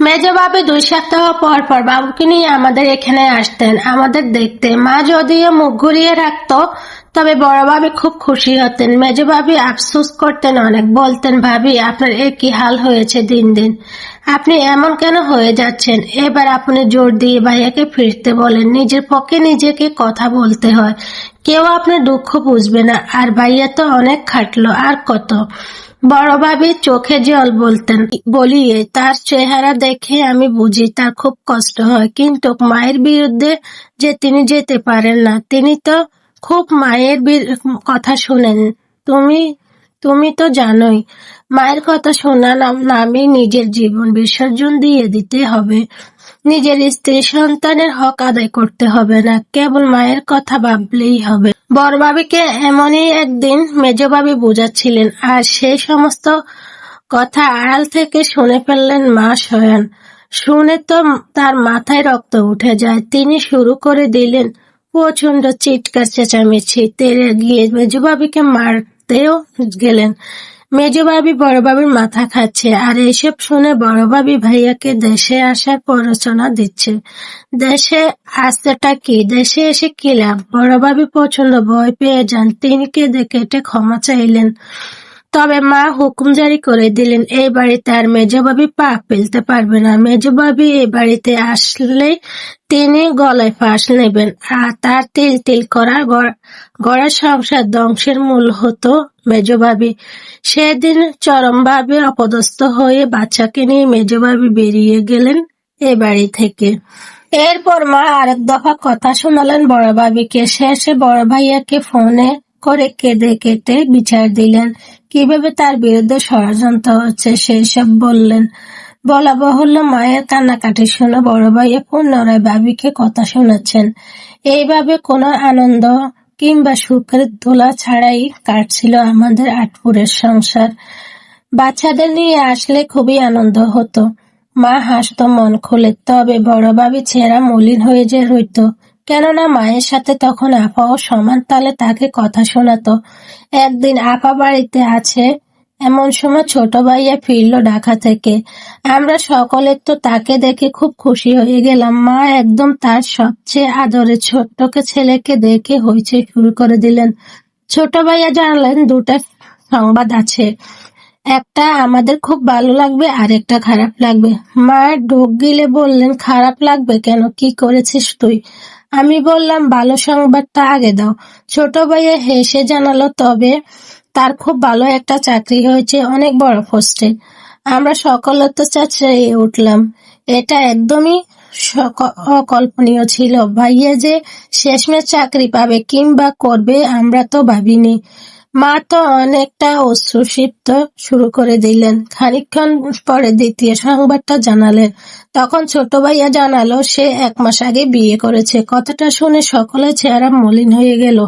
মেজ ভাবি 2 সপ্তাহ পর পর বাবুকে নিয়ে আমাদের এখানে আসতেন আমাদের দেখতে। মা যদিও মুখ ঘুরিয়ে রাখতো, তবে বড় ভাবি খুব খুশি হতেন। মেজ ভাবি আফসোস করতেন অনেক, বলতেন, ভাবি আপনার একই হাল হয়েছে দিন দিন, আপনি এমন কেন হয়ে যাচ্ছেন। এবার আপনি জোর দিয়ে ভাইয়াকে ফিরতে বলেন, নিজের পক্ষে নিজেকে কথা বলতে হয়, কেউ আপনার দুঃখ বুঝবে না। আর ভাইয়া তো অনেক খাটলো, আর কত। বড় ভাবি চোখে জল বলিয়ে তার চেহারা দেখে আমি বুঝি তার খুব কষ্ট হয়, কিন্তু মায়ের বিরুদ্ধে যে তিনি যেতে পারেন না। তিনি তো খুব মায়ের কথা শোনেন। তুমি তুমি তো জানোই, মায়ের কথা শোনা নামে নিজের জীবন বিসর্জন দিয়ে দিতে হবে। নিজের স্ত্রী সন্তানের হক আদায় করতে হবে না, কেবল মায়ের কথা ভাবলেই হবে। বড় ভাবিকে এমনই একদিন মেজ ভাবি বোঝাচ্ছিলেন, আর সেই সমস্ত কথা আড়াল থেকে শুনে ফেললেন মা স্বয়ং। শুনে তো তার মাথায় রক্ত উঠে যায়। তিনি শুরু করে দিলেন প্রচন্ড চিৎকার চেঁচামেচি, তেড়ে গিয়ে মেজ ভাবিকে মারতেও গেলেন। মেজ ভাবি বড় ভাবির মাথা খাচ্ছে, আর এসব শুনে বড় ভাবি ভাইয়াকে দেশে আসার প্ররোচনা দিচ্ছে। দেশে আসতেটা কি, দেশে এসে কি লাভ। বড় ভাবি প্রচন্ড ভয় পেয়ে যান। তিনি কেঁদে কেটে ক্ষমা চাইলেন, তবে মা হুকুম জারি করে দিলেন, এই বাড়িতে আর মেজ ভাবি পা ফেলতে পারবে না। মেজ ভাবি এই বাড়িতে আসলে তিনি গলায় ফাঁস নেবেন, আর তার তিল তিল করা গড়া সংসার ধ্বংসের মূল হতো মেজ ভাবি। সেদিন চরমভাবে অপদস্থ হয়ে বাচ্চাকে নিয়ে মেজ ভাবি বেরিয়ে গেলেন এ বাড়ি থেকে। এরপর মা আরেক দফা কথা শোনালেন বড় ভাবিকে। শেষে বড় ভাইয়াকে ফোনে করে কেঁদে কেটে বিচার দিলেন, কিভাবে তার বিরুদ্ধে ষড়যন্ত্র হচ্ছে সেই সব বললেন। বলা বাহুল্য, মায়ের কান্নাকাটি শুনে বড় ভাইয়া পুনরায় ভাবিকে কথা শোনাচ্ছেন। এইভাবে কোনো আনন্দ কিংবা সুখের দোলা ছাড়াই কাটছিল আমাদের আটপুরের সংসার। বাচ্চাদের নিয়ে আসলে খুবই আনন্দ হতো। মা হাসতো মন খুলে, তবে বড় ভাবি চেহারা মলিন হয়ে যে রইত। কেননা মায়ের সাথে তখন আপাও সমান তালে তাকে কথা শোনাতো। একদিন আপা বাড়িতে আছে এমন সময় ছোট ভাইয়া ফিরল ঢাকা থেকে। আমরা সকলে তো তাকে দেখে খুব খুশি হয়ে গেলাম। মা একদম তার সবচেয়ে আদরের ছোট্টকে ছেলেকে দেখে হইচই শুরু করে দিলেন। ছোট ভাইয়া জানালেন, দুটা সংবাদ আছে, একটা আমাদের খুব ভালো লাগবে আর একটা খারাপ লাগবে। মা ঢোক গিলে বললেন, খারাপ লাগবে কেন, কি করেছিস তুই? আমি বললাম, ভালো সংবাদটা আগে দাও। ছোট ভাইয়া হেসে জানালো, তবে তার খুব ভালো একটা চাকরি হয়েছে, অনেক বড় পোস্টে। আমরা সকলে তো চেঁচিয়ে উঠলাম। এটা একদমই অকল্পনীয় ছিল। ভাইয়া যে শেষমেশ চাকরি পাবে কিংবা করবে আমরা তো ভাবিনি। মা তো অনেকটা অশ্রুসিক্ত শুরু করে দিলেন। খানিকক্ষণ পরে দ্বিতীয় সংবাদটা জানালেন। তখন ছোট ভাইয়া জানালো সে 1 মাস আগে বিয়ে করেছে। কথাটা শুনে সকলের চেহারা মলিন হয়ে গেল।